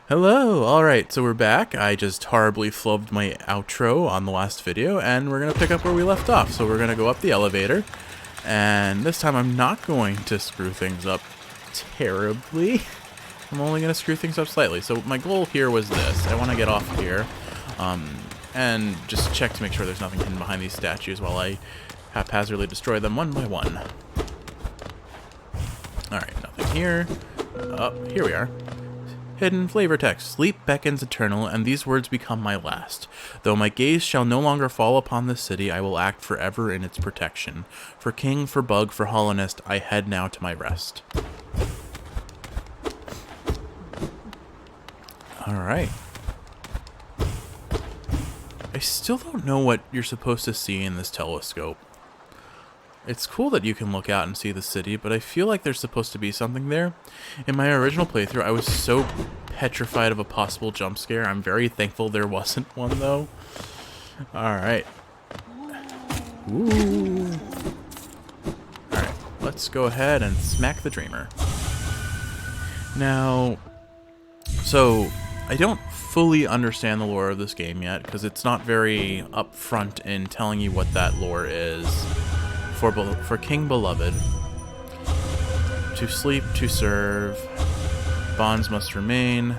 Hello! Alright, so we're back. I just horribly flubbed my outro on the last video, and we're going to pick up where we left off. So we're going to go up the elevator, and this time I'm not going to screw things up terribly. I'm only going to screw things up slightly. So my goal here was this. I want to get off here, and just check to make sure there's nothing hidden behind these statues while I haphazardly destroy them one by one. Alright, nothing here. Oh, here we are. Hidden flavor text. Sleep beckons eternal, and these words become my last. Though my gaze shall no longer fall upon the city, I will act forever in its protection. For king, for bug, for hollownest, I head now to my rest. Alright. I still don't know what you're supposed to see in this telescope. It's cool that you can look out and see the city, but I feel like there's supposed to be something there. In my original playthrough, I was so petrified of a possible jump scare. I'm very thankful there wasn't one, though. Alright. Ooh. Alright, let's go ahead and smack the dreamer. Now, so I don't fully understand the lore of this game yet, because it's not very upfront in telling you what that lore is. For King Beloved, to sleep, to serve, bonds must remain.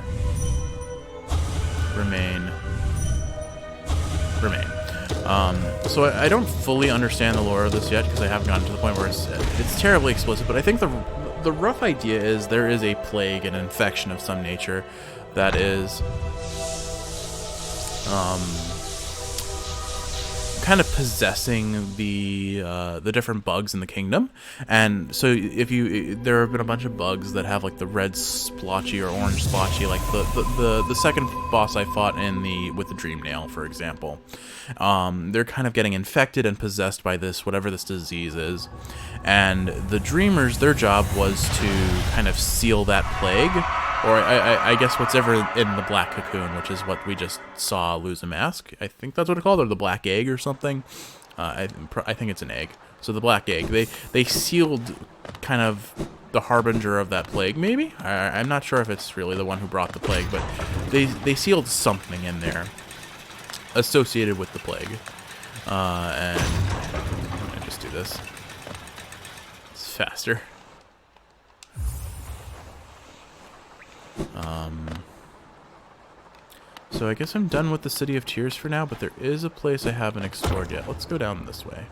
So I don't fully understand the lore of this yet because I haven't gotten to the point where it's terribly explicit, but I think the rough idea is there is a plague, an infection of some nature that is kind of possessing the different bugs in the kingdom. And so there have been a bunch of bugs that have like the red splotchy or orange splotchy, like the second boss I fought with the dream nail, for example. They're kind of getting infected and possessed by this, whatever this disease is. And the dreamers, their job was to kind of seal that plague, or I guess whatever in the black cocoon, which is what we just saw lose a mask. I think that's what it's called, or the black egg or something. I think it's an egg. So the black egg, they sealed kind of the harbinger of that plague, maybe? I'm not sure if it's really the one who brought the plague, but they sealed something in there associated with the plague. And I'm gonna just do this. It's faster. So I guess I'm done with the City of Tears for now, but there is a place I haven't explored yet. Let's go down this way.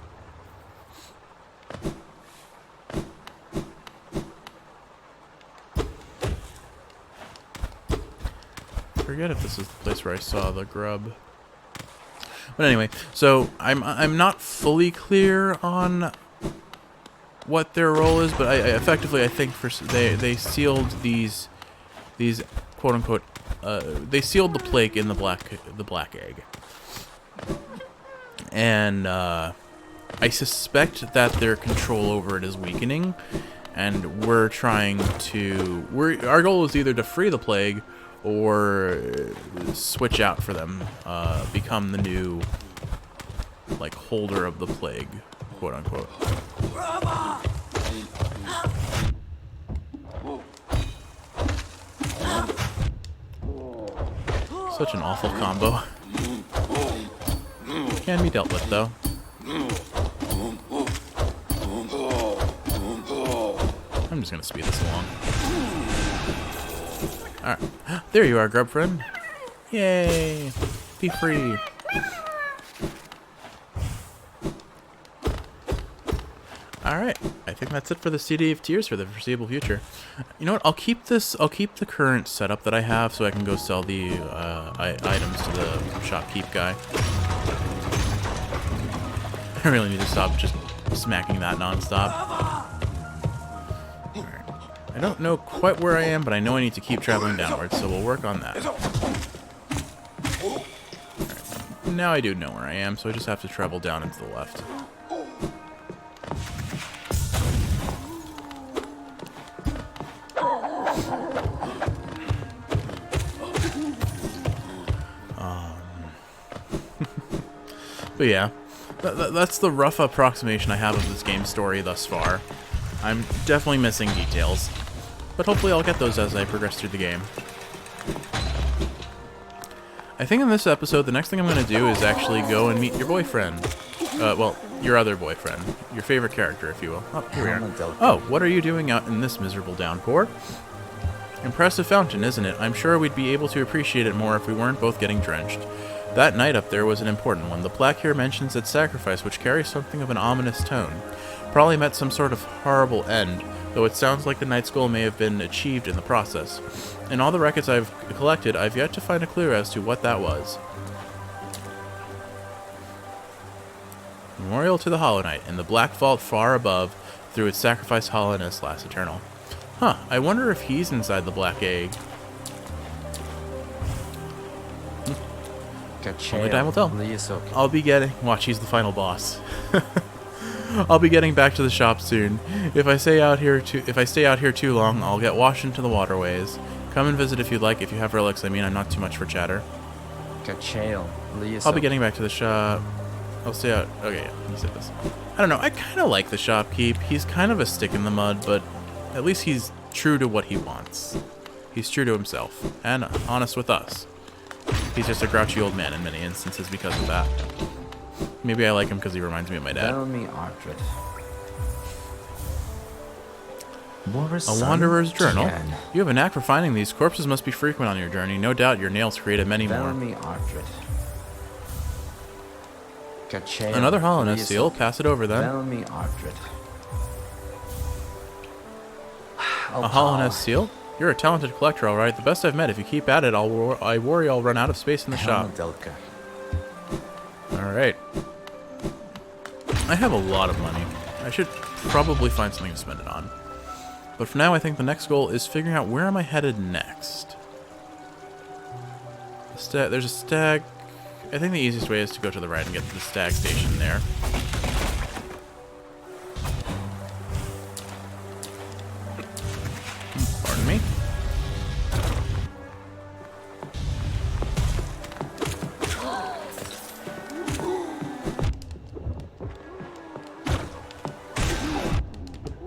Forget if this is the place where I saw the grub. But anyway, so I'm not fully clear on what their role is, but I think they sealed these quote unquote they sealed the plague in the black egg, and I suspect that their control over it is weakening, and our goal is either to free the plague or switch out for them, become the new like holder of the plague, quote unquote. Such an awful combo. Can be dealt with, though. I'm just gonna speed this along. Alright. There you are, grub friend. Yay! Be free. Alright, I think that's it for the City of Tears for the foreseeable future. You know what, I'll keep the current setup that I have so I can go sell the items to the shopkeep guy. I really need to stop just smacking that non-stop. Alright, I don't know quite where I am, but I know I need to keep traveling downwards, so we'll work on that. Alright, now I do know where I am, so I just have to travel down and to the left. But yeah, that's the rough approximation I have of this game's story thus far. I'm definitely missing details, but hopefully I'll get those as I progress through the game. I think in this episode, the next thing I'm going to do is actually go and meet your boyfriend. Well, your other boyfriend. Your favorite character, if you will. Oh, here we are. Oh, what are you doing out in this miserable downpour? Impressive fountain, isn't it? I'm sure we'd be able to appreciate it more if we weren't both getting drenched. That night up there was an important one. The plaque here mentions its sacrifice, which carries something of an ominous tone. Probably met some sort of horrible end, though it sounds like the knight's goal may have been achieved in the process. In all the records I've collected, I've yet to find a clue as to what that was. Memorial to the Hollow Knight, in the black vault far above, through its sacrifice hollowness lasts eternal. Huh, I wonder if he's inside the black egg. Only time will tell. I'll be getting... Watch, he's the final boss. I'll be getting back to the shop soon. If I stay out here too long, I'll get washed into the waterways. Come and visit if you'd like. If you have relics, I mean, I'm not too much for chatter. I'll be getting back to the shop. I'll stay out. Okay, yeah, he said this. I don't know. I kind of like the shopkeep. He's kind of a stick in the mud, but at least he's true to what he wants. He's true to himself and honest with us. He's just a grouchy old man in many instances because of that. Maybe I like him because he reminds me of my dad. A Wanderer's Journal? You have a knack for finding these. Corpses must be frequent on your journey. No doubt your nails created many more. Another hollowness seal. Pass it over then. A hollowness seal? You're a talented collector, alright. The best I've met. If you keep at it, I worry I'll run out of space in the shop. Alright. I have a lot of money. I should probably find something to spend it on. But for now, I think the next goal is figuring out where am I headed next. There's a stag... I think the easiest way is to go to the right and get to the stag station there. Pardon me.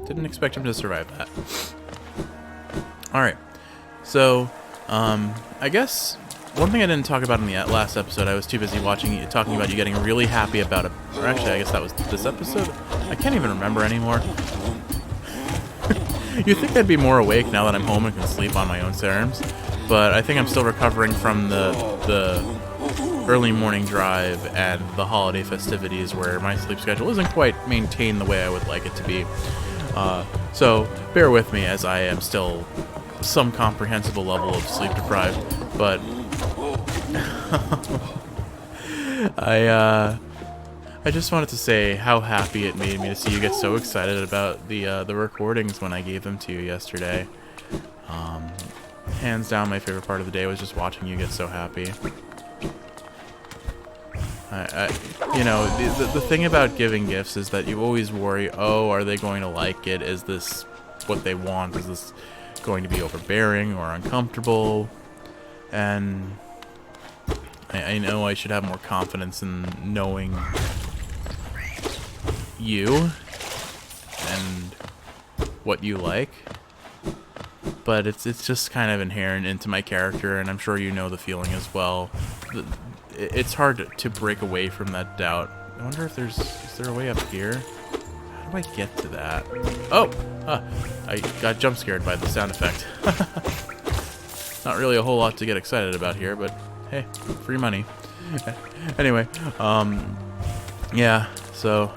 Didn't expect him to survive that. Alright. So, I guess one thing I didn't talk about in the last episode, I was too busy talking about you getting really happy about it. Or actually, I guess that was this episode? I can't even remember anymore. You'd think I'd be more awake now that I'm home and can sleep on my own serums, but I think I'm still recovering from the early morning drive and the holiday festivities where my sleep schedule isn't quite maintained the way I would like it to be. So bear with me as I am still some comprehensible level of sleep deprived, but I just wanted to say how happy it made me to see you get so excited about the recordings when I gave them to you yesterday. Hands down, my favorite part of the day was just watching you get so happy. You know, the thing about giving gifts is that you always worry, oh, are they going to like it? Is this what they want? Is this going to be overbearing or uncomfortable? And I know I should have more confidence in knowing you and what you like, but it's just kind of inherent into my character, and I'm sure you know the feeling as well. It's hard to break away from that doubt. I wonder if is there a way up here? How do I get to that? Oh! I got jump scared by the sound effect. Not really a whole lot to get excited about here, but hey, free money. Anyway, yeah, so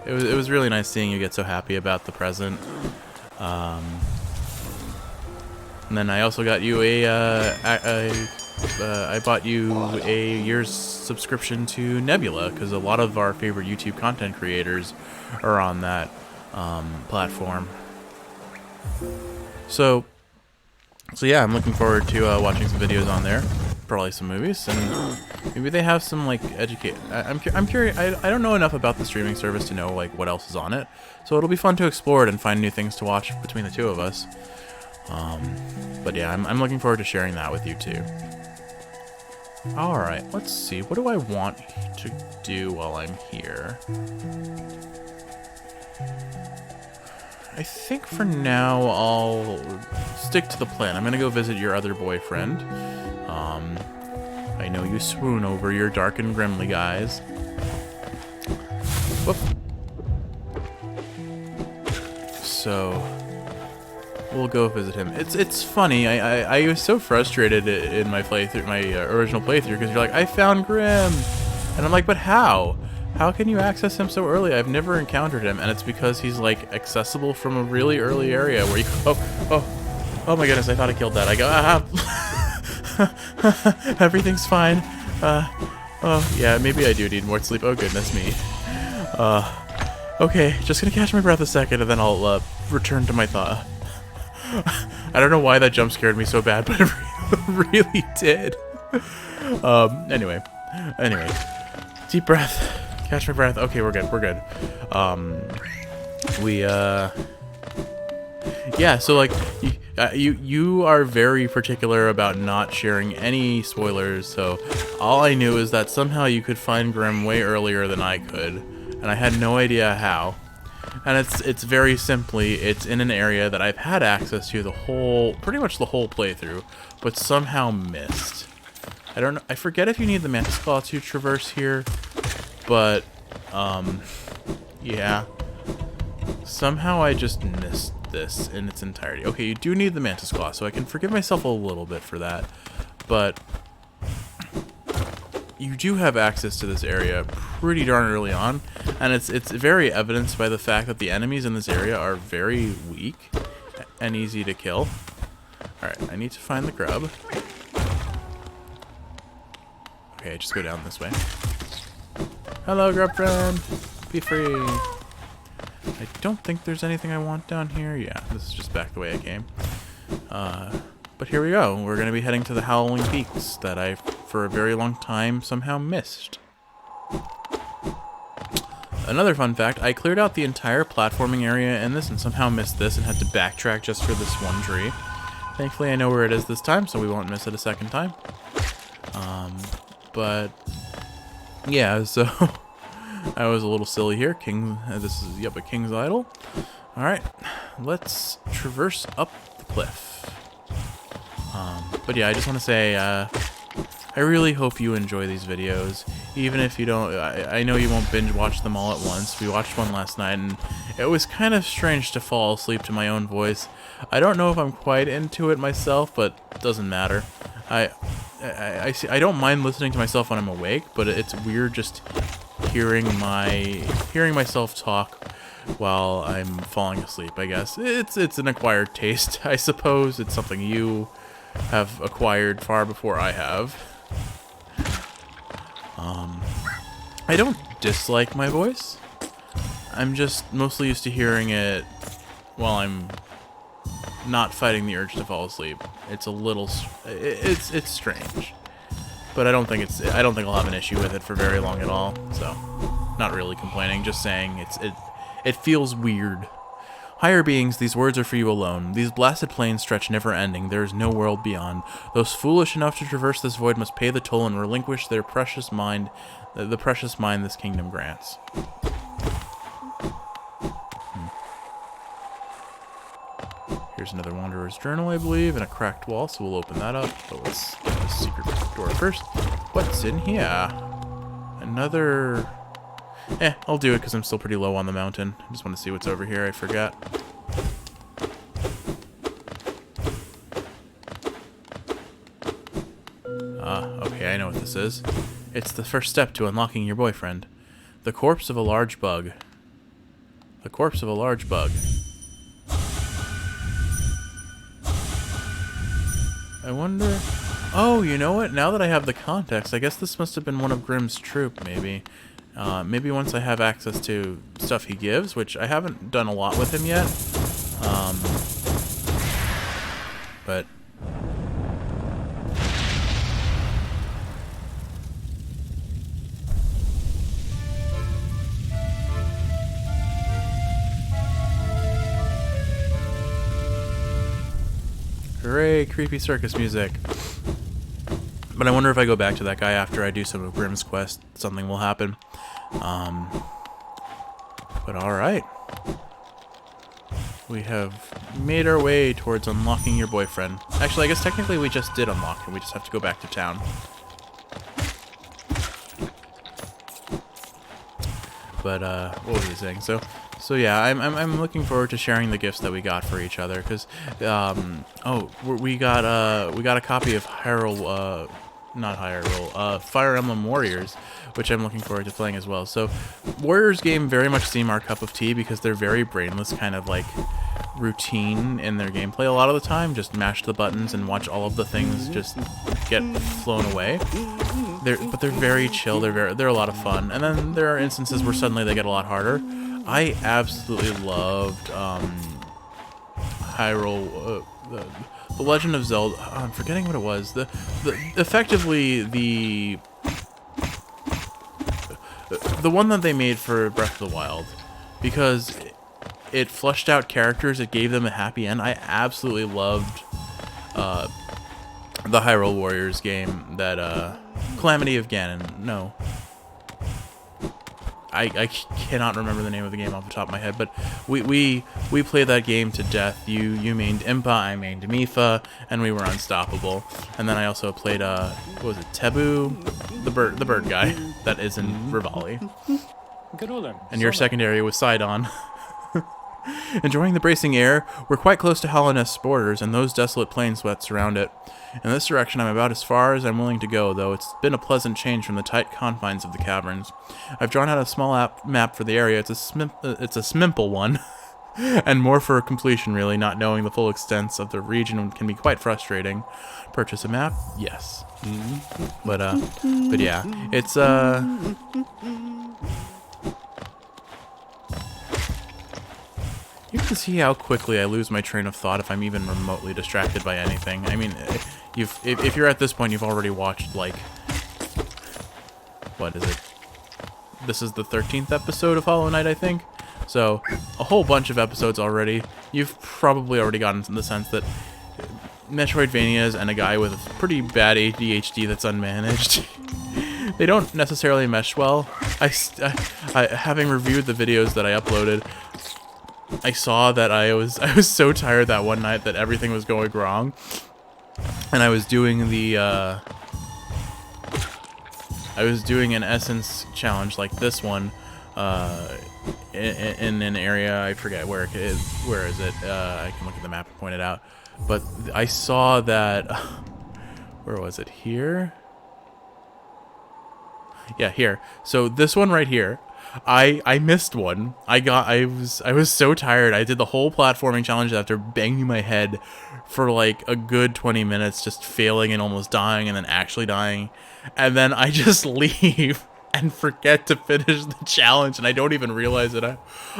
it was really nice seeing you get so happy about the present. And then I also got you I bought you a year's subscription to Nebula, because a lot of our favorite YouTube content creators are on that platform. So yeah, I'm looking forward to watching some videos on there, probably some movies, and maybe they have some like I'm curious. I don't know enough about the streaming service to know like what else is on it, so it'll be fun to explore it and find new things to watch between the two of us. But yeah, I'm looking forward to sharing that with you too. Alright, let's see. What do I want to do while I'm here? I think for now I'll stick to the plan. I'm gonna go visit your other boyfriend. I know you swoon over your dark and grimly guys. Whoop. So we'll go visit him. It's funny. I was so frustrated in my playthrough, my original playthrough, because you're like, I found Grim, and I'm like, but how? How can you access him so early? I've never encountered him, and it's because he's like accessible from a really early area where you. Oh my goodness! I thought I killed that. I go. Everything's fine. Oh yeah, maybe I do need more sleep. Oh goodness me. Okay, just gonna catch my breath a second, and then I'll return to my thought. I don't know why that jump scared me so bad, but it really did. Anyway, deep breath. Catch my breath. Okay, we're good. Yeah, so like, you are very particular about not sharing any spoilers, so all I knew is that somehow you could find Grim way earlier than I could, and I had no idea how. And it's very simply, it's in an area that I've had access to pretty much the whole playthrough, but somehow missed. I don't know, I forget if you need the Mantis Claw to traverse here, but, yeah. Somehow I just missed this in its entirety. Okay, you do need the Mantis Claw, so I can forgive myself a little bit for that, but you do have access to this area pretty darn early on, and it's very evidenced by the fact that the enemies in this area are very weak and easy to kill. Alright, I need to find the grub. Okay, just go down this way. Hello, grub friend! Be free! I don't think there's anything I want down here. Yeah, this is just back the way I came. But here we go. We're going to be heading to the Howling Peaks that I, for a very long time, somehow missed. Another fun fact, I cleared out the entire platforming area in this and somehow missed this and had to backtrack just for this one tree. Thankfully, I know where it is this time, so we won't miss it a second time. But yeah, so I was a little silly here. This is, yep, a King's Idol. Alright, let's traverse up the cliff. But yeah, I just want to say, I really hope you enjoy these videos. Even if you don't, I know you won't binge watch them all at once. We watched one last night, and it was kind of strange to fall asleep to my own voice. I don't know if I'm quite into it myself, but it doesn't matter. I don't mind listening to myself when I'm awake, but it's weird just hearing myself talk while I'm falling asleep. I guess it's an acquired taste. I suppose it's something you have acquired far before I have. I don't dislike my voice. I'm just mostly used to hearing it while I'm not fighting the urge to fall asleep. It's a little, it's strange, but I don't think I'll have an issue with it for very long at all. So, not really complaining, just saying it feels weird. Higher beings, these words are for you alone. These blasted plains stretch never-ending. There is no world beyond. Those foolish enough to traverse this void must pay the toll and relinquish their precious mind, the precious mind this kingdom grants. Here's another Wanderer's Journal, I believe, and a cracked wall, so we'll open that up. But let's get the secret door first. What's in here? Another... I'll do it because I'm still pretty low on the mountain. I just want to see what's over here. I forgot. Okay, I know what this is. It's the first step to unlocking your boyfriend. The corpse of a large bug. The corpse of a large bug. I wonder... Oh, you know what? Now that I have the context, I guess this must have been one of Grimm's troop, maybe. Maybe once I have access to stuff he gives, which I haven't done a lot with him yet. But... Hooray, creepy circus music. But I wonder if I go back to that guy after I do some of Grimm's quest, something will happen. But alright. We have made our way towards unlocking your boyfriend. Actually, I guess technically we just did unlock him. We just have to go back to town. But what was I saying? So yeah, I'm looking forward to sharing the gifts that we got for each other, because we got a copy of not Hyrule, Fire Emblem Warriors, which I'm looking forward to playing as well. So Warriors game very much seem our cup of tea, because they're very brainless, kind of like routine in their gameplay a lot of the time. Just mash the buttons and watch all of the things just get flown away. But they're very chill. They're a lot of fun. And then there are instances where suddenly they get a lot harder. I absolutely loved Hyrule, the Legend of Zelda. I'm forgetting what it was. Effectively the one that they made for Breath of the Wild, because it fleshed out characters. It gave them a happy end. I absolutely loved the Hyrule Warriors game that Calamity of Ganon. No. I cannot remember the name of the game off the top of my head, but we played that game to death. You mained Impa, I mained Mipha, and we were unstoppable. And then I also played what was it, Tebu, the bird guy that is in Rivali. And your secondary was Sidon. Enjoying the bracing air, we're quite close to Hallownest's borders and those desolate plains that surround it. In this direction, I'm about as far as I'm willing to go, though it's been a pleasant change from the tight confines of the caverns. I've drawn out a small map for the area. It's a smimple one, and more for completion, really. Not knowing the full extents of the region can be quite frustrating. Purchase a map? Yes. But yeah, it's you can see how quickly I lose my train of thought if I'm even remotely distracted by anything. I mean, if you're at this point, you've already watched, like, what is it? This is the 13th episode of Hollow Knight, I think. So, a whole bunch of episodes already. You've probably already gotten the sense that Metroidvanias and a guy with a pretty bad ADHD that's unmanaged, they don't necessarily mesh well. I having reviewed the videos that I uploaded, I saw that I was so tired that one night that everything was going wrong, and I was doing an essence challenge like this one in an area, I forget where it is. Where is it? I can look at the map and point it out. But I saw that where was it? Here? Yeah, here. So this one right here, I missed one. I was so tired. I did the whole platforming challenge after banging my head for like a good 20 minutes, just failing and almost dying and then actually dying. And then I just leave and forget to finish the challenge, and I don't even realize it.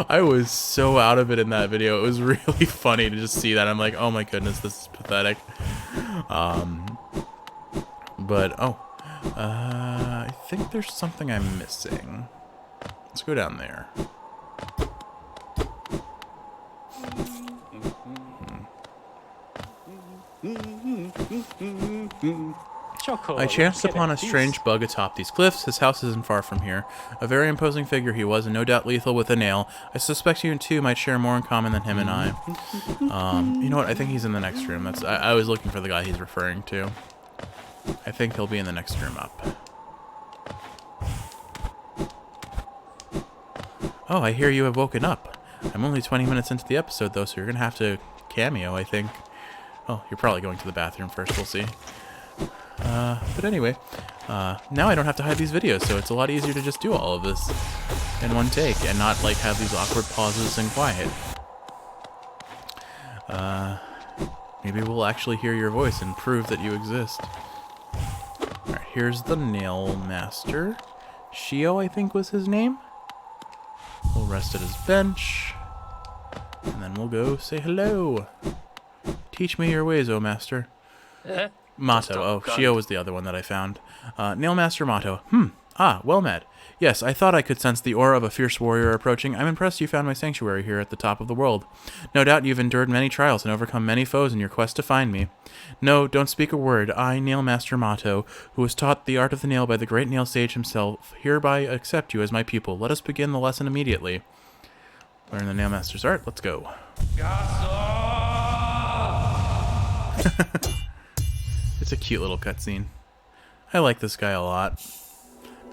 I was so out of it in that video. It was really funny to just see that. I'm like, oh my goodness, this is pathetic. But I think there's something I'm missing. Let's go down there. I chanced upon a strange bug atop these cliffs. His house isn't far from here. A very imposing figure he was, and no doubt lethal with a nail. I suspect you two might share more in common than him and I. You know what? I think he's in the next room. I was looking for the guy he's referring to. I think he'll be in the next room up. Oh, I hear you have woken up. I'm only 20 minutes into the episode, though, so you're going to have to cameo, I think. Oh, you're probably going to the bathroom first. We'll see. But anyway, now I don't have to hide these videos, so it's a lot easier to just do all of this in one take and not, like, have these awkward pauses and quiet. Maybe we'll actually hear your voice and prove that you exist. Alright, here's the Nail Master. Shio, I think, was his name. We'll rest at his bench, and then we'll go say hello. Teach me your ways, O Master. Mato. Oh, Shio was the other one that I found. Nail Master Mato. Well met. Yes, I thought I could sense the aura of a fierce warrior approaching. I'm impressed you found my sanctuary here at the top of the world. No doubt you've endured many trials and overcome many foes in your quest to find me. No, don't speak a word. I, Nail Master Mato, who was taught the art of the nail by the great nail sage himself, hereby accept you as my pupil. Let us begin the lesson immediately. Learn the Nail Master's art. Let's go. It's a cute little cutscene. I like this guy a lot.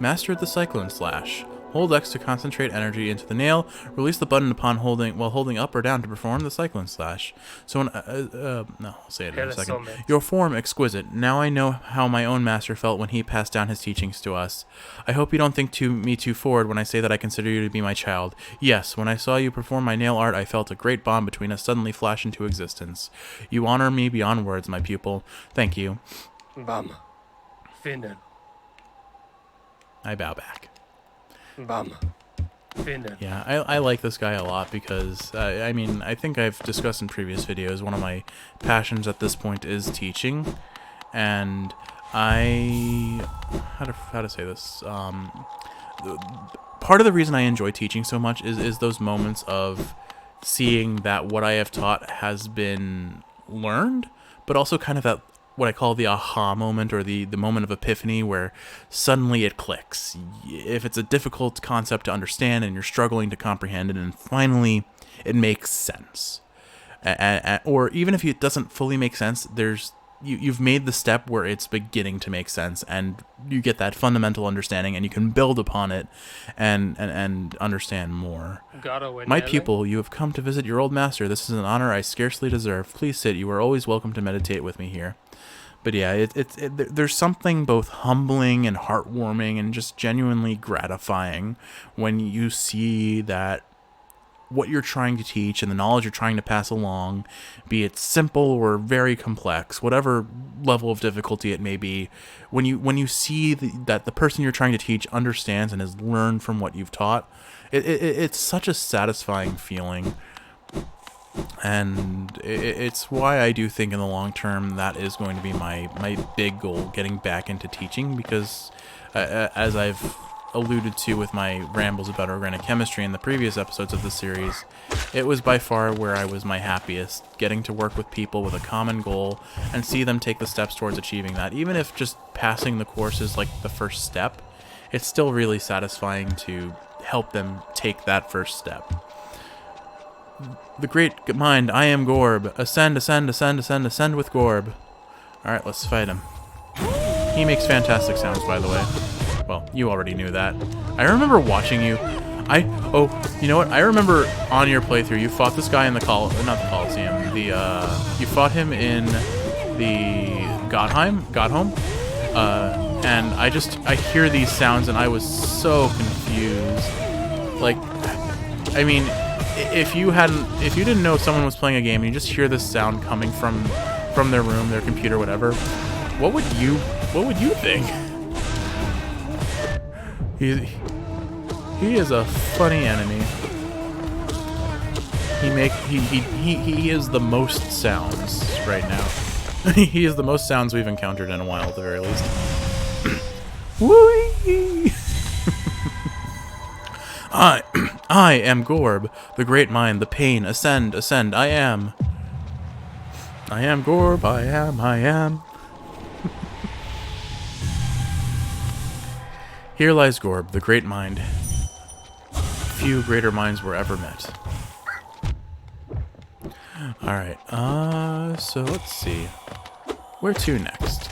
Mastered the Cyclone Slash. Hold X to concentrate energy into the nail. Release the button upon holding up or down to perform the cyclone slash. So when no, I'll say it in a second. Your form exquisite. Now I know how my own master felt when he passed down his teachings to us. I hope you don't think me too forward when I say that I consider you to be my child. Yes, when I saw you perform my nail art, I felt a great bond between us suddenly flash into existence. You honor me beyond words, my pupil. Thank you. Bam. Vinden. I bow back. Bam. Vinden. Yeah, I like this guy a lot because, I mean, I think I've discussed in previous videos, one of my passions at this point is teaching, and how to say this, part of the reason I enjoy teaching so much is those moments of seeing that what I have taught has been learned, but also kind of that what I call the aha moment, or the moment of epiphany where suddenly it clicks. If it's a difficult concept to understand and you're struggling to comprehend it, and finally it makes sense. Or even if it doesn't fully make sense, you've made the step where it's beginning to make sense, and you get that fundamental understanding, and you can build upon it and understand more. My pupil, you have come to visit your old master. This is an honor I scarcely deserve. Please sit. You are always welcome to meditate with me here. But yeah, there's something both humbling and heartwarming and just genuinely gratifying when you see that what you're trying to teach and the knowledge you're trying to pass along, be it simple or very complex, whatever level of difficulty it may be, when you see that the person you're trying to teach understands and has learned from what you've taught, it's such a satisfying feeling. And it's why I do think in the long term that is going to be my big goal, getting back into teaching, because as I've alluded to with my rambles about organic chemistry in the previous episodes of the series, it was by far where I was my happiest, getting to work with people with a common goal and see them take the steps towards achieving that. Even if just passing the course is like the first step, it's still really satisfying to help them take that first step. The great mind, I am Gorb. Ascend, ascend, ascend, ascend, ascend with Gorb. Alright, let's fight him. He makes fantastic sounds, by the way. Well, you already knew that. I remember watching you. You know what? I remember on your playthrough, you fought this guy in the Coliseum. You fought him in the Godhome. And I hear these sounds and I was so confused. Like, I mean, if you didn't know someone was playing a game and you just hear this sound coming from their room, their computer, whatever, what would you think? He is a funny enemy. He is the most sounds right now. He is the most sounds we've encountered in a while, at the very least. Whee! I am Gorb, the great mind, the pain, ascend, ascend, I am Gorb, I am. Here lies Gorb, the great mind. Few greater minds were ever met. Alright, so let's see. Where to next?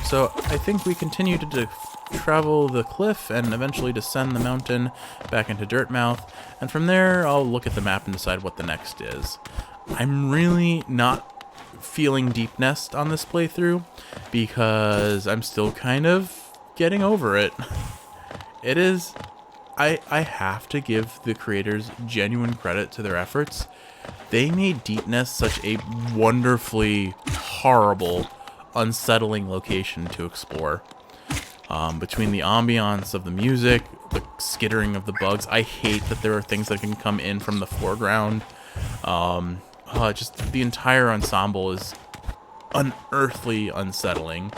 So, I think we continue to travel the cliff and eventually descend the mountain back into Dirtmouth, and from there I'll look at the map and decide what the next is. I'm really not feeling Deep Nest on this playthrough because I'm still kind of getting over it. It is... I have to give the creators genuine credit to their efforts. They made Deep Nest such a wonderfully horrible, unsettling location to explore. Between the ambiance of the music, the skittering of the bugs, I hate that there are things that can come in from the foreground. Just the entire ensemble is unearthly unsettling,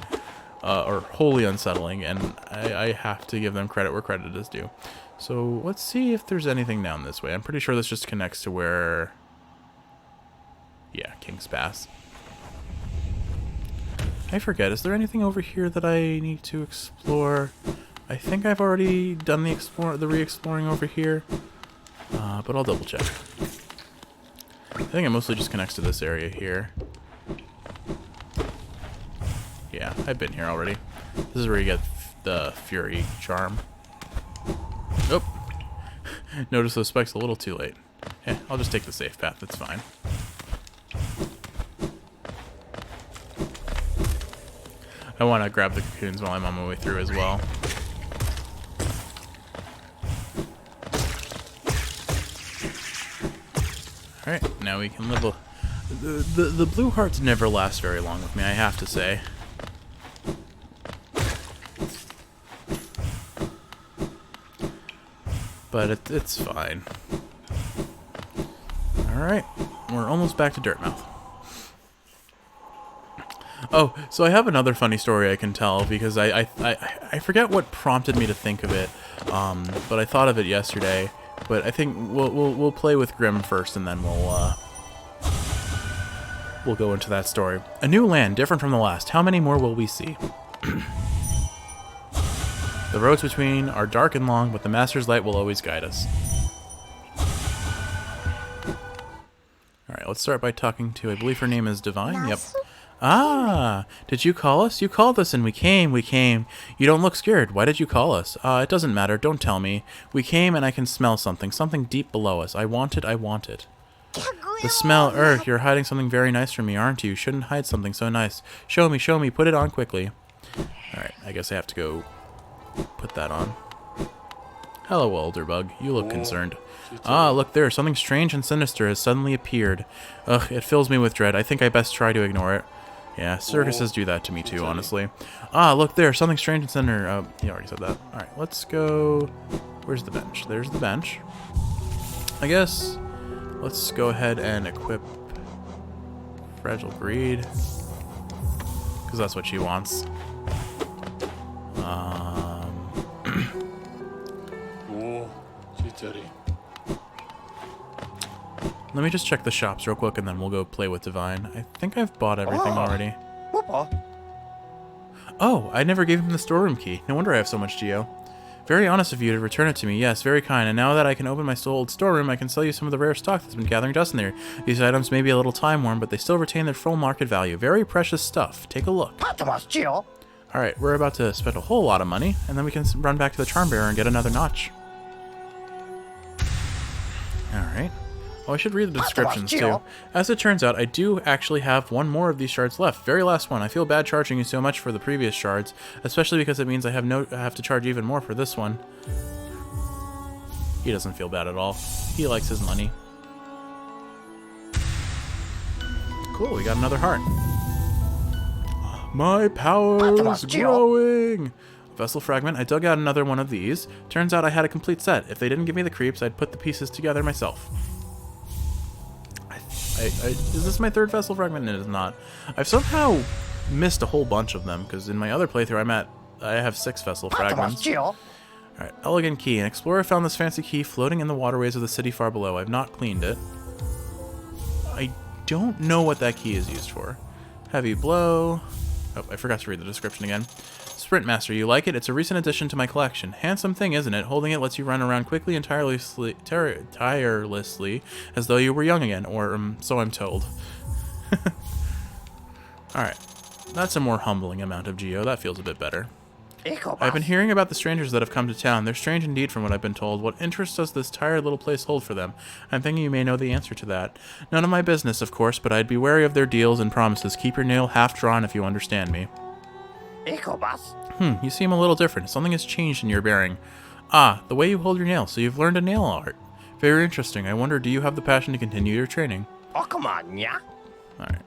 or wholly unsettling, and I have to give them credit where credit is due. So let's see if there's anything down this way. I'm pretty sure this just connects to where... yeah, King's Pass. I forget, is there anything over here that I need to explore? I think I've already done the re-exploring over here, but I'll double check. I think it mostly just connects to this area here. Yeah, I've been here already. This is where you get the Fury Charm. Oh. Notice those spikes a little too late. Yeah, I'll just take the safe path. That's fine. I want to grab the cocoons while I'm on my way through as well. Alright, now we can level. The blue hearts never last very long with me, I have to say. But it's fine. Alright, we're almost back to Dirtmouth. Oh, so I have another funny story I can tell because I forget what prompted me to think of it, but I thought of it yesterday. But I think we'll play with Grimm first, and then we'll go into that story. A new land, different from the last. How many more will we see? The roads between are dark and long, but the Master's light will always guide us. Alright, let's start by talking to, I believe her name is Divine? Yep. Ah, did you call us? You called us and we came. You don't look scared. Why did you call us? It doesn't matter. Don't tell me. We came and I can smell something deep below us. I want it. The smell, you're hiding something very nice from me, aren't you? You shouldn't hide something so nice. Show me. Put it on quickly. Alright, I guess I have to go put that on. Hello, Elder Bug. You look concerned. Ah, look there. Something strange and sinister has suddenly appeared. Ugh, it fills me with dread. I think I best try to ignore it. Yeah, circuses do that to me too, honestly. Ah, look there. Something strange and sinister. You already said that. Alright, let's go... Where's the bench? There's the bench. I guess... Let's go ahead and equip... Fragile Greed. Because that's what she wants. Let me just check the shops real quick and then we'll go play with Divine. I think I've bought everything already. Oh, I never gave him the storeroom key. No wonder I have so much geo. Very honest of you to return it to me. Yes, very kind. And now that I can open my old storeroom, I can sell you some of the rare stock that's been gathering dust in there. These items may be a little time-worn, but they still retain their full market value. Very precious stuff. Take a look. Alright, we're about to spend a whole lot of money, and then we can run back to the Charm Bearer and get another notch. Alright. Oh, I should read the descriptions, too. As it turns out, I do actually have one more of these shards left. Very last one. I feel bad charging you so much for the previous shards, especially because it means I have to charge even more for this one. He doesn't feel bad at all. He likes his money. Cool, we got another heart. My power's growing! Vessel fragment. I dug out another one of these. Turns out I had a complete set. If they didn't give me the creeps, I'd put the pieces together myself. Is this my third vessel fragment? It is not. I've somehow missed a whole bunch of them, because in my other playthrough I have 6 vessel fragments. Alright, elegant key. An explorer found this fancy key floating in the waterways of the city far below. I've not cleaned it. I don't know what that key is used for. Heavy blow. Oh, I forgot to read the description again. Sprint Master, you like it? It's a recent addition to my collection. Handsome thing, isn't it? Holding it lets you run around quickly and tirelessly, as though you were young again, or so I'm told. Alright, that's a more humbling amount of geo. That feels a bit better. I've been hearing about the strangers that have come to town. They're strange indeed from what I've been told. What interest does this tired little place hold for them? I'm thinking you may know the answer to that. None of my business, of course, but I'd be wary of their deals and promises. Keep your nail half drawn if you understand me. You seem a little different. Something has changed in your bearing. Ah, the way you hold your nail, so you've learned a nail art. Very interesting. I wonder, do you have the passion to continue your training? Alright.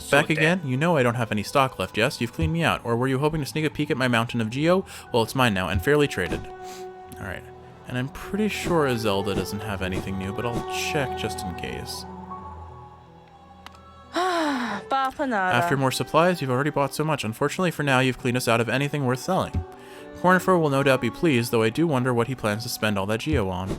Back again? You know I don't have any stock left, yes? You've cleaned me out. Or were you hoping to sneak a peek at my mountain of geo? Well, it's mine now, and fairly traded. Alright. And I'm pretty sure Zelda doesn't have anything new, but I'll check just in case. After more supplies, you've already bought so much. Unfortunately for now, you've cleaned us out of anything worth selling. Cornifer will no doubt be pleased, though I do wonder what he plans to spend all that geo on.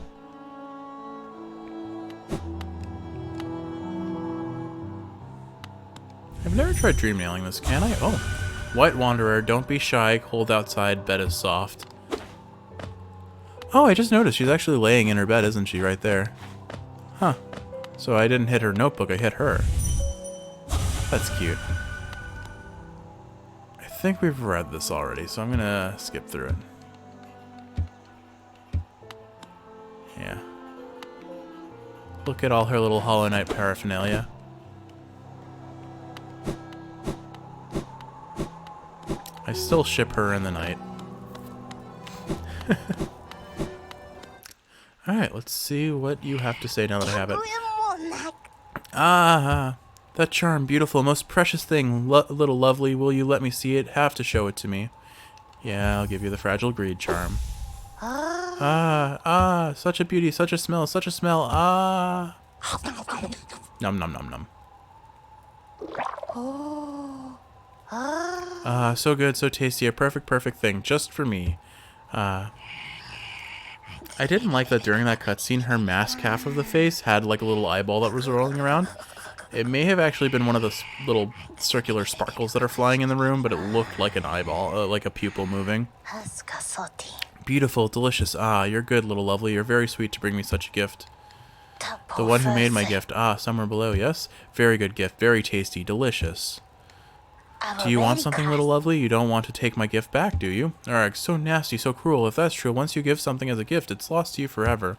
I've never tried dream nailing this, can I? Oh. White Wanderer, don't be shy, cold outside, bed is soft. Oh, I just noticed she's actually laying in her bed, isn't she, right there? Huh. So I didn't hit her notebook, I hit her. That's cute. I think we've read this already, so I'm gonna skip through it. Look at all her little Hollow Knight paraphernalia. I still ship her in the night. Alright, let's see what you have to say now that I have it. Ah, that charm, beautiful, most precious thing, little lovely, will you let me see it? Have to show it to me. Yeah, I'll give you the fragile greed charm. Such a beauty, such a smell, ah. Nom nom nom nom. So good, so tasty, a perfect thing, just for me. I didn't like that during that cutscene, her mask half of the face had like a little eyeball that was rolling around. It may have actually been one of those little circular sparkles that are flying in the room, but it looked like an eyeball, like a pupil moving. Beautiful, delicious. Ah, you're good, little lovely. You're very sweet to bring me such a gift. The one who made my gift. Ah, somewhere below, yes? Very good gift, very tasty, delicious. Do you want something, little lovely? You don't want to take my gift back, do you? Alright, so nasty, so cruel. If that's true, once you give something as a gift, it's lost to you forever.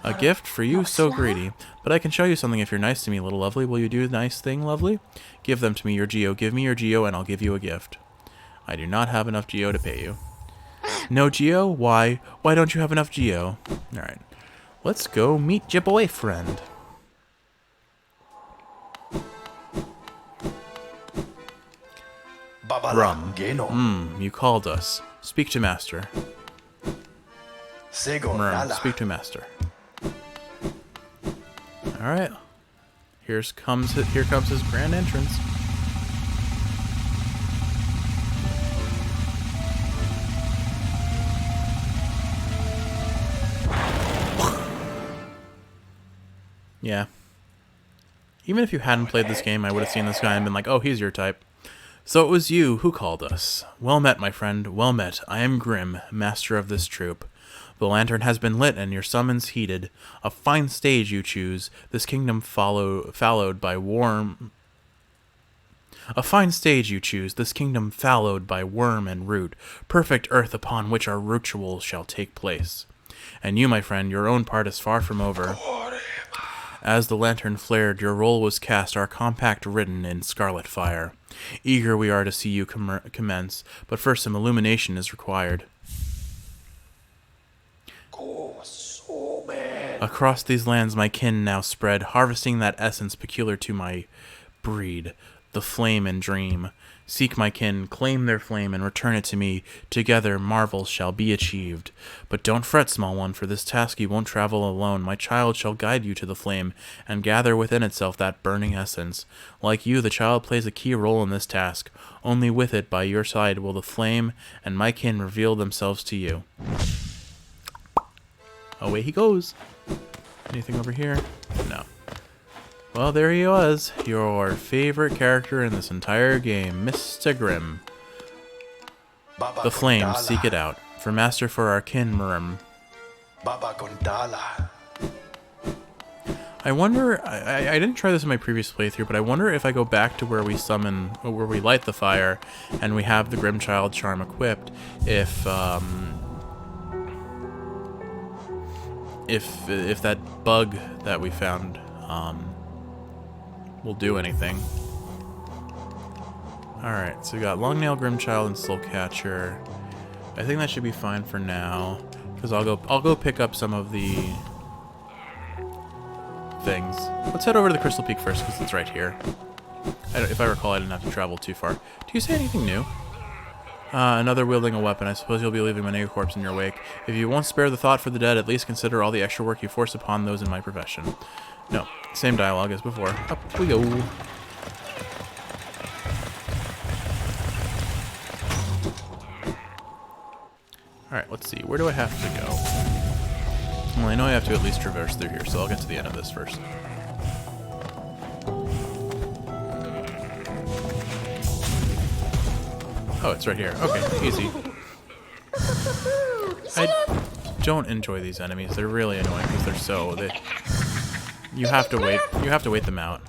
A gift for you, so greedy. But I can show you something if you're nice to me, little lovely. Will you do a nice thing, lovely? Give them to me, your geo. Give me your geo, and I'll give you a gift. I do not have enough geo to pay you. No geo? Why? Why don't you have enough geo? Alright. Let's go meet your boyfriend. Rum. You called us. Speak to master. Rum, speak to master. Alright. Here comes his grand entrance. Yeah. Even if you hadn't played this game, I would have seen this guy and been like, oh, he's your type. So it was you who called us. Well met, my friend, well met. I am Grim, master of this troop. The lantern has been lit and your summons heeded. A fine stage you choose, this kingdom fallowed by worm... A fine stage you choose, this kingdom fallowed by worm and root, perfect earth upon which our rituals shall take place. And you, my friend, your own part is far from over. As the lantern flared, your role was cast, our compact written in scarlet fire. Eager we are to see you commence, but first some illumination is required. Across these lands my kin now spread, harvesting that essence peculiar to my breed, the flame and dream. Seek my kin, claim their flame, and return it to me. Together marvels shall be achieved. But don't fret, small one, for this task you won't travel alone. My child shall guide you to the flame, and gather within itself that burning essence. Like you, the child plays a key role in this task. Only with it, by your side, will the flame and my kin reveal themselves to you. Away he goes. Anything over here? No. Well, there he was, your favorite character in this entire game, Mr. Grim. The flame, seek it out. For master for our kin, Murim. I wonder, I didn't try this in my previous playthrough, but I wonder if I go back to where we summon, or where we light the fire, and we have the Grim Child charm equipped, if that bug that we found, will do anything. Alright, so we got Longnail, Grimchild, and Soulcatcher. I think that should be fine for now, because I'll go pick up some of the things. Let's head over to the Crystal Peak first, because it's right here. If I recall, I didn't have to travel too far. Do you say anything new? Another wielding a weapon. I suppose you'll be leaving my nigger corpse in your wake. If you won't spare the thought for the dead, at least consider all the extra work you force upon those in my profession. No, same dialogue as before. Up we go. Alright, let's see. Where do I have to go? Well, I know I have to at least traverse through here, so I'll get to the end of this first. Oh, it's right here. Okay, easy. I don't enjoy these enemies. They're really annoying because they're so... You have to wait. You have to wait them out.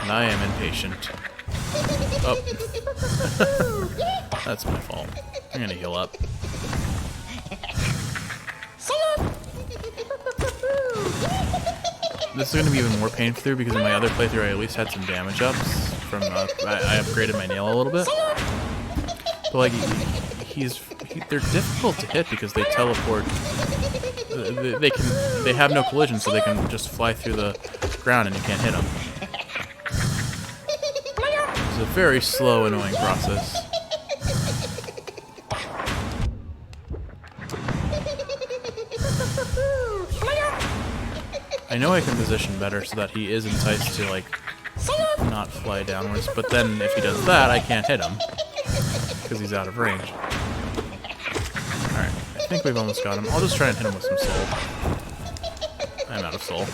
And I am impatient. Oh. That's my fault. I'm gonna heal up. this is going to be even more painful because in my other playthrough I at least had some damage ups from I upgraded my nail a little bit. But like they're difficult to hit because they teleport. They have no collision, so they can just fly through the ground and you can't hit them. It's a very slow, annoying process. I know I can position better so that he is enticed to, like, not fly downwards, but then if he does that, I can't hit him because he's out of range. Alright, I think we've almost got him. I'll just try and hit him with some soul. I'm out of soul.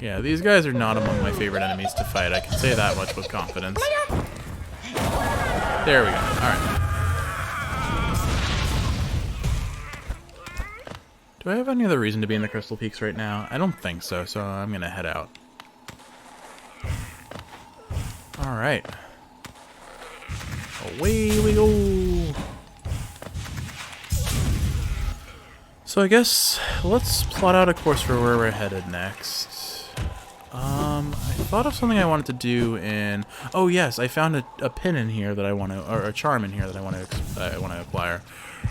Yeah, these guys are not among my favorite enemies to fight. I can say that much with confidence. There we go. Alright. Do I have any other reason to be in the Crystal Peaks right now? I don't think so, so I'm gonna head out. Alright. Away we go! So I guess let's plot out a course for where we're headed next. I thought of something I wanted to do in... Oh yes, I found a pin in here that I want to... Or a charm in here that I want to acquire.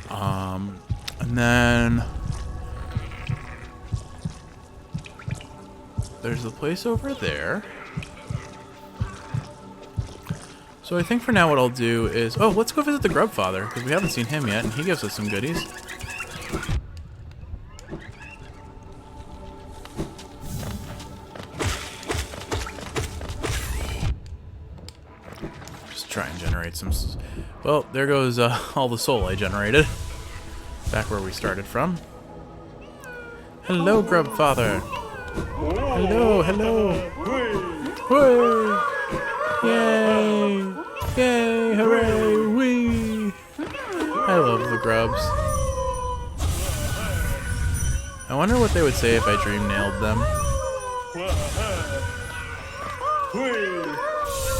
And then... There's a place over there. So I think for now what I'll do is... Oh, let's go visit the Grub Father, because we haven't seen him yet, and he gives us some goodies. Just try and generate some... Well, there goes all the soul I generated. Back where we started from. Hello, Grub Father. Hello, hello. Hooray! Yay! Yay! Hooray! Whee! I love the grubs. I wonder what they would say if I dream nailed them.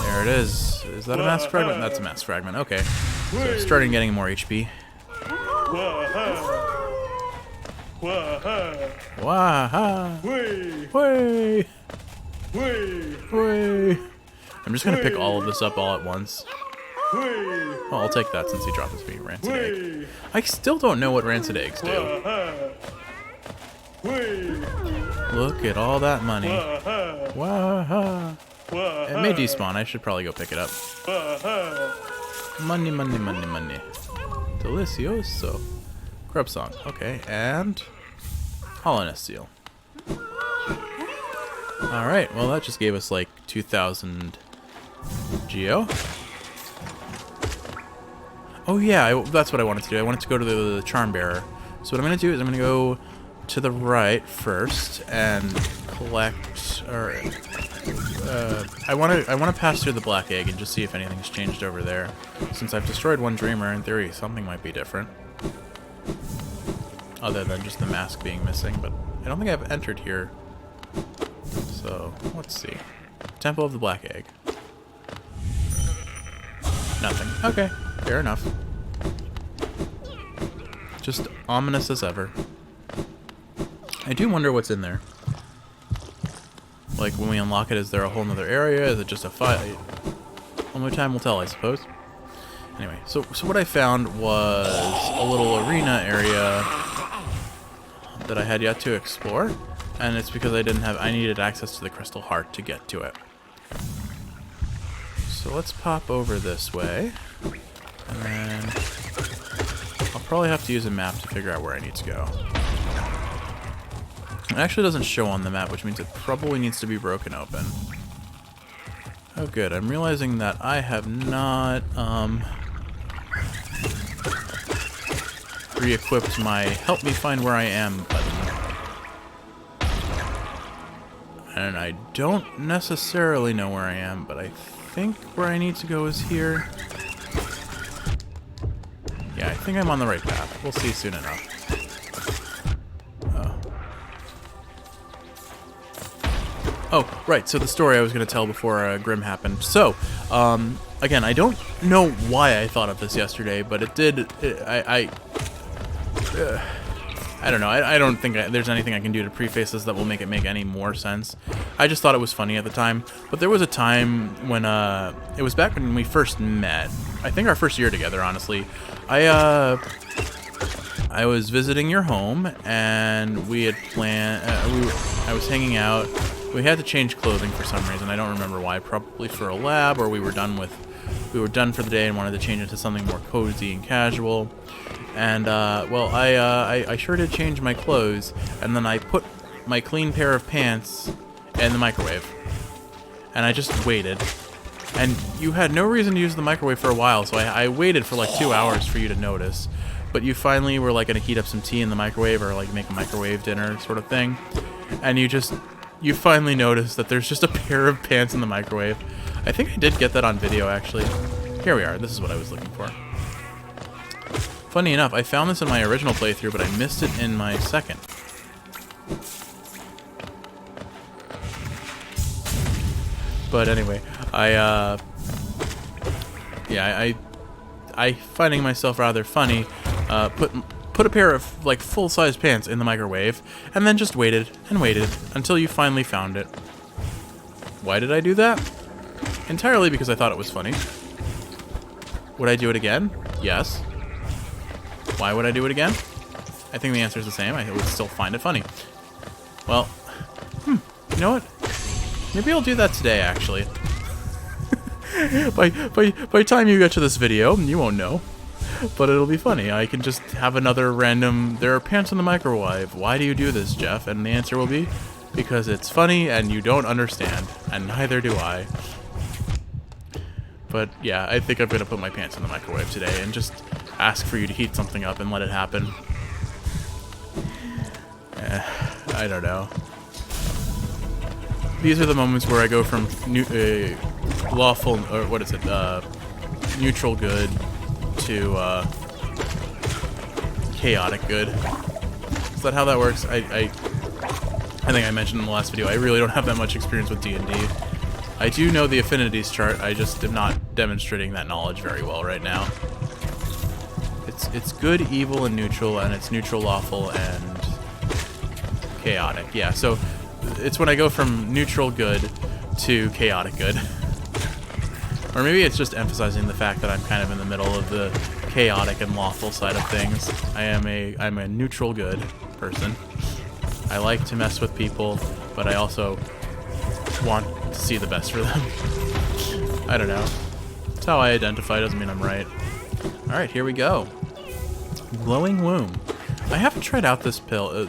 There it is. Is that a mass fragment? That's a mass fragment. Okay. So starting getting more HP. Waha! Way! Way! I'm just gonna pick all of this up all at once. Oh, I'll take that since he dropped his being rancid egg. I still don't know what rancid eggs do. Look at all that money. Waha! It may despawn. I should probably go pick it up. Money, money, money, money. Delicioso. Grub song. Okay, and Hollowness seal. Alright, well that just gave us like 2,000 geo. Oh yeah, that's what I wanted to do. I wanted to go to the Charm Bearer. So what I'm going to do is I'm going to go to the right first and collect, or I want to pass through the Black Egg and just see if anything's changed over there. Since I've destroyed one Dreamer, in theory something might be different. Other than just the mask being missing, but I don't think I've entered here. So, let's see. Temple of the Black Egg. Nothing. Okay, fair enough. Just ominous as ever. I do wonder what's in there. Like, when we unlock it, is there a whole nother area? Is it just a fight? Only time will tell, I suppose. Anyway, so what I found was a little arena area that I had yet to explore, and it's because I needed access to the Crystal Heart to get to it. So let's pop over this way, and then I'll probably have to use a map to figure out where I need to go. It actually doesn't show on the map, which means it probably needs to be broken open. Oh good, I'm realizing that I have not re-equipped my help me find where I am button. And I don't necessarily know where I am, but I think where I need to go is here. Yeah, I think I'm on the right path. We'll see soon enough. Oh, right, so the story I was going to tell before Grim happened. So, again, I don't know why I thought of this yesterday, but it did... I I don't know. I don't think there's anything I can do to preface this that will make it make any more sense. I just thought it was funny at the time. But there was a time when, it was back when we first met. I think our first year together, honestly. I was visiting your home, and we had planned, I was hanging out. We had to change clothing for some reason. I don't remember why. Probably for a lab, or we were done for the day and wanted to change into something more cozy and casual. And, well, I sure did change my clothes, and then I put my clean pair of pants in the microwave. And I just waited. And you had no reason to use the microwave for a while, so I waited for like 2 hours for you to notice. But you finally were like going to heat up some tea in the microwave, or like make a microwave dinner sort of thing. And you finally noticed that there's just a pair of pants in the microwave. I think I did get that on video, actually. Here we are. This is what I was looking for. Funny enough, I found this in my original playthrough, but I missed it in my second. But anyway, I finding myself rather funny, put a pair of like full-size pants in the microwave, and then just waited and waited until you finally found it. Why did I do that? Entirely because I thought it was funny. Would I do it again? Yes. Why would I do it again? I think the answer is the same. I would still find it funny. Well, you know what? Maybe I'll do that today, actually. by the time you get to this video, you won't know. But it'll be funny. I can just have another random, there are pants in the microwave. Why do you do this, Jeff? And the answer will be, because it's funny and you don't understand. And neither do I. But yeah, I think I'm going to put my pants in the microwave today and just ask for you to heat something up and let it happen. I don't know. These are the moments where I go from lawful, or what is it, neutral good to chaotic good. Is that how that works? I think I mentioned in the last video, I really don't have that much experience with D&D. I do know the affinities chart, I just am not demonstrating that knowledge very well right now. It's good, evil, and neutral, and it's neutral, lawful, and chaotic. Yeah, so it's when I go from neutral good to chaotic good. Or maybe it's just emphasizing the fact that I'm kind of in the middle of the chaotic and lawful side of things. I'm a neutral good person. I like to mess with people, but I also want to see the best for them. I don't know. That's how I identify, doesn't mean I'm right. Alright, here we go. Glowing womb. I haven't tried out this pill.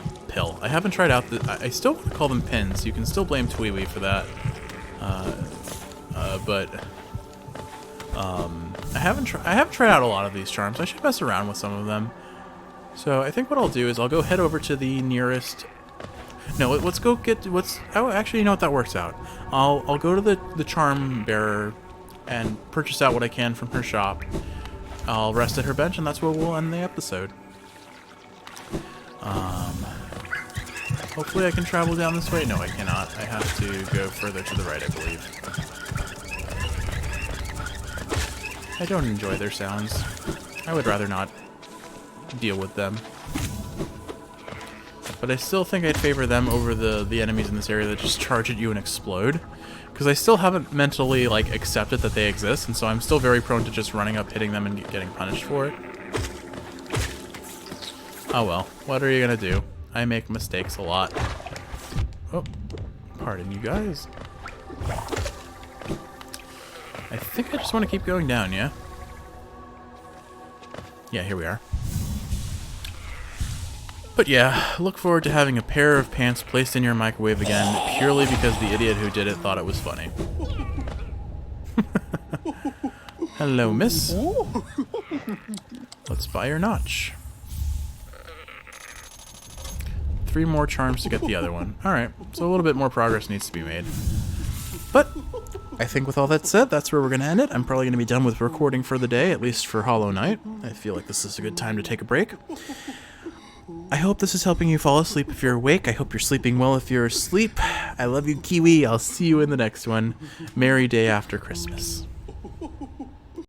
I haven't tried out the. I still want to call them pins. You can still blame Kiwi for that. But I haven't tried out a lot of these charms. I should mess around with some of them. So I think what I'll do is I'll go head over to the nearest. No, let's go get what's. Oh, actually, you know what? That works out. I'll go to the charm bearer and purchase out what I can from her shop. I'll rest at her bench, and that's where we'll end the episode. Hopefully I can travel down this way. No, I cannot. I have to go further to the right, I believe. I don't enjoy their sounds. I would rather not deal with them. But I still think I'd favor them over the enemies in this area that just charge at you and explode. Because I still haven't mentally, like, accepted that they exist, and so I'm still very prone to just running up, hitting them, and getting punished for it. Oh well, what are you gonna do? I make mistakes a lot. Oh, pardon you guys. I think I just want to keep going down, yeah? Yeah, here we are. But yeah, look forward to having a pair of pants placed in your microwave again, purely because the idiot who did it thought it was funny. Hello, miss. Let's buy your notch. 3 more charms to get the other one. Alright, so a little bit more progress needs to be made. But I think with all that said, that's where we're going to end it. I'm probably going to be done with recording for the day, at least for Hollow Knight. I feel like this is a good time to take a break. I hope this is helping you fall asleep if you're awake. I hope you're sleeping well if you're asleep. I love you, Kiwi. I'll see you in the next one. Merry day after Christmas.